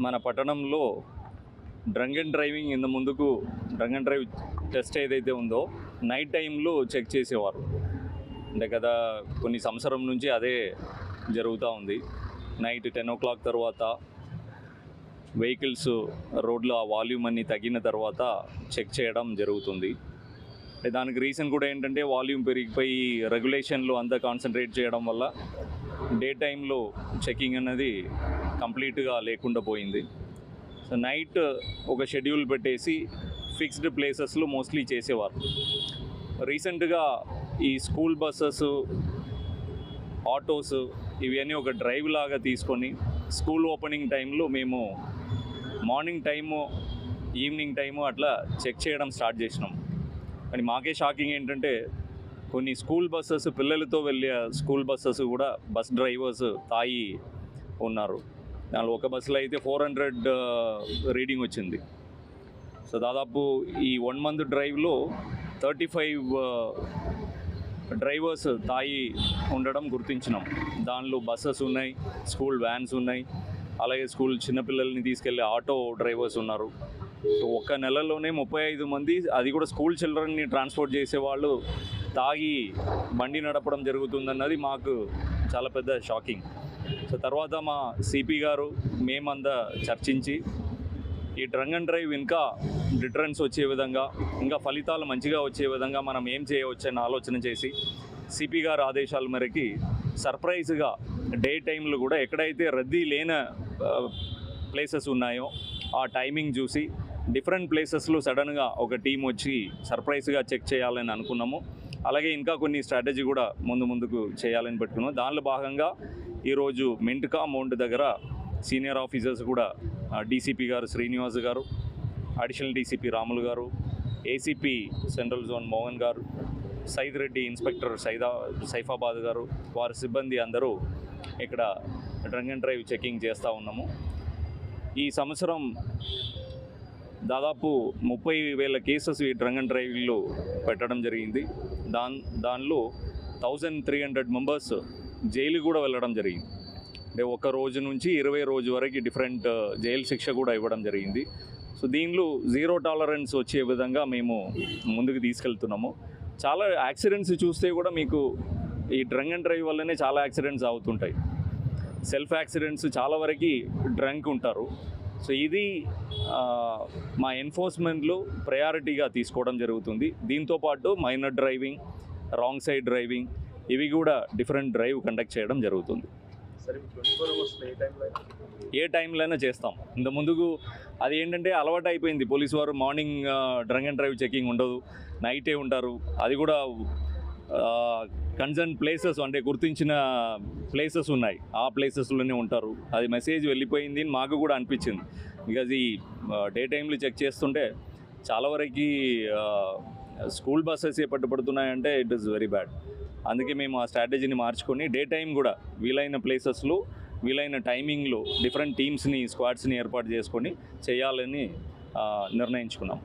మన పట్టణంలో drunk and driving ఇంత ముందుకు డ్రంక్ అండ్ డ్రైవ్ టెస్ట్ ఏదైతే ఉందో నైట్ టైంలో చెక్ చేసేవారు. అంటే గత కొన్ని సంవత్సరం నుంచి అదే జరుగుతూ ఉంది. నైట్ 10 o'clock తర్వాత వెహికల్స్ రోడ్లో ఆ వాల్యూమ్ అన్ని తగ్గిన తర్వాత చెక్ చేయడం జరుగుతుంది. దానికి రీజన్ కూడా ఏంటంటే వాల్యూమ్ పెరిగిపోయి రెగ్యులేషన్లో అంతా కాన్సన్ట్రేట్ చేయడం వల్ల డే టైంలో చెకింగ్ అనేది కంప్లీట్గా లేకుండా పోయింది. సో నైట్ ఒక షెడ్యూల్ పెట్టేసి ఫిక్స్డ్ ప్లేసెస్లో మోస్ట్లీ చేసేవారు. రీసెంట్గా ఈ స్కూల్ బస్సెస్, ఆటోస్ ఇవన్నీ ఒక డ్రైవ్ లాగా తీసుకొని స్కూల్ ఓపెనింగ్ టైంలో మేము మార్నింగ్ టైము, ఈవినింగ్ టైము అట్లా చెక్ చేయడం స్టార్ట్ చేసినాం. కానీ మాకే షాకింగ్ ఏంటంటే కొన్ని స్కూల్ బస్సెస్, పిల్లలతో వెళ్ళే స్కూల్ బస్సెస్ కూడా బస్ డ్రైవర్స్ తాగి ఉన్నారు. దానిలో ఒక బస్సులో అయితే 400 రీడింగ్ వచ్చింది. సో దాదాపు ఈ 1 month డ్రైవ్లో 35 డ్రైవర్స్ తాగి ఉండడం గుర్తించినాం. దానిలో బస్సెస్ ఉన్నాయి, స్కూల్ వ్యాన్స్ ఉన్నాయి, అలాగే స్కూల్ చిన్నపిల్లల్ని తీసుకెళ్లే ఆటో డ్రైవర్స్ ఉన్నారు. సో ఒక్క నెలలోనే 35 మంది, అది కూడా స్కూల్ చిల్డ్రన్ని ట్రాన్స్పోర్ట్ చేసేవాళ్ళు తాగి బండి నడపడం జరుగుతుందన్నది మాకు చాలా పెద్ద షాకింగ్. సో తర్వాత మా సిపి గారు మేమంతా చర్చించి ఈ డ్రంక్ అండ్ డ్రైవ్ ఇంకా డిటరెన్స్ వచ్చే విధంగా, ఇంకా ఫలితాలు మంచిగా వచ్చే విధంగా మనం ఏం చేయవచ్చని ఆలోచన చేసి సిపి గారు ఆదేశాల మేరకి సర్ప్రైజ్గా డే టైంలో కూడా ఎక్కడైతే రద్దీ లేని ప్లేసెస్ ఉన్నాయో ఆ టైమింగ్ చూసి డిఫరెంట్ ప్లేసెస్లో సడన్గా ఒక టీం వచ్చి సర్ప్రైజ్గా చెక్ చేయాలని అనుకున్నాము. అలాగే ఇంకా కొన్ని స్ట్రాటజీ కూడా ముందుకు చేయాలని పెట్టుకున్నాము. దానిలో భాగంగా ఈరోజు మెంట్కా మౌంట్ దగ్గర సీనియర్ ఆఫీసర్స్ కూడా డీసీపీ గారు శ్రీనివాస్ గారు, అడిషనల్ డీసీపీ రాములు గారు, ఏసీపీ సెంట్రల్ జోన్ మోహన్ గారు, సైద్ రెడ్డి ఇన్స్పెక్టర్ సైఫాబాద్ గారు, వారి సిబ్బంది అందరూ ఇక్కడ డ్రంక్ అండ్ డ్రైవ్ చెకింగ్ చేస్తూ ఉన్నాము. ఈ సంవత్సరం దాదాపు 30,000 కేసెస్ ఈ డ్రంక్ అండ్ డ్రైవ్లో పెట్టడం జరిగింది. దానిలో 1300 మెంబర్స్ జైలు కూడా వెళ్ళడం జరిగింది. అంటే ఒక రోజు నుంచి 20 రోజు వరకు డిఫరెంట్ జైలు శిక్ష కూడా ఇవ్వడం జరిగింది. సో దీనిలో 0 టాలరెన్స్ వచ్చే విధంగా మేము ముందుకు తీసుకెళ్తున్నాము. చాలా యాక్సిడెంట్స్ చూస్తే కూడా మీకు ఈ డ్రంక్ అండ్ డ్రైవ్ వల్లనే చాలా యాక్సిడెంట్స్ అవుతుంటాయి. సెల్ఫ్ యాక్సిడెంట్స్ చాలా వరకు డ్రంక్ ఉంటారు. సో ఇది మా ఎన్ఫోర్స్మెంట్లో ప్రయారిటీగా తీసుకోవడం జరుగుతుంది. దీంతోపాటు minor driving, wrong side driving ఇవి కూడా డిఫరెంట్ డ్రైవ్ కండక్ట్ చేయడం జరుగుతుంది. ఏ టైంలోనే చేస్తాం. ఇంత ముందుకు అది ఏంటంటే అలవాటు అయిపోయింది. పోలీసు వారు morning drunk and drive checking ఉండదు, నైటే ఉంటారు. అది కూడా కన్సర్న్ ప్లేసెస్ అంటే గుర్తించిన ప్లేసెస్ ఉన్నాయి, ఆ ప్లేసెస్లోనే ఉంటారు. అది మెసేజ్ వెళ్ళిపోయింది అని మాకు కూడా అనిపించింది. బికాజ్ ఈ డే టైంలో చెక్ చేస్తుంటే చాలా వరకు స్కూల్ బస్సెస్ పట్టుబడుతున్నాయంటే ఇట్ ఈస్ వెరీ బ్యాడ్. అందుకే మేము ఆ స్ట్రాటజీని మార్చుకొని డే టైం కూడా వీలైన ప్లేసెస్లో, వీలైన టైమింగ్లో డిఫరెంట్ టీమ్స్ని, స్క్వాడ్స్ని ఏర్పాటు చేసుకొని చేయాలని నిర్ణయించుకున్నాం.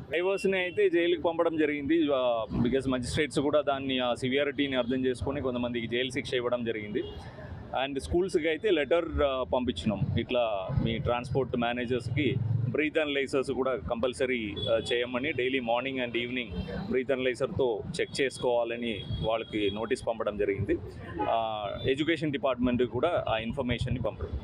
డ్రైవర్స్ని అయితే జైలుకి పంపడం జరిగింది. బికాజ్ మజిస్ట్రేట్స్ కూడా దాన్ని ఆ సివియారిటీని అర్థం చేసుకొని కొంతమందికి జైలు శిక్ష ఇవ్వడం జరిగింది. అండ్ స్కూల్స్కి అయితే లెటర్ పంపించినాం. ఇట్లా మీ ట్రాన్స్పోర్ట్ మేనేజర్స్కి బ్రీత్ అనలైజర్స్ కూడా కంపల్సరీ చేయమని, daily morning and evening breath అనలైజర్తో చెక్ చేసుకోవాలని వాళ్ళకి నోటీస్ పంపడం జరిగింది. ఎడ్యుకేషన్ డిపార్ట్మెంట్ కూడా ఆ ఇన్ఫర్మేషన్ని పంపడం.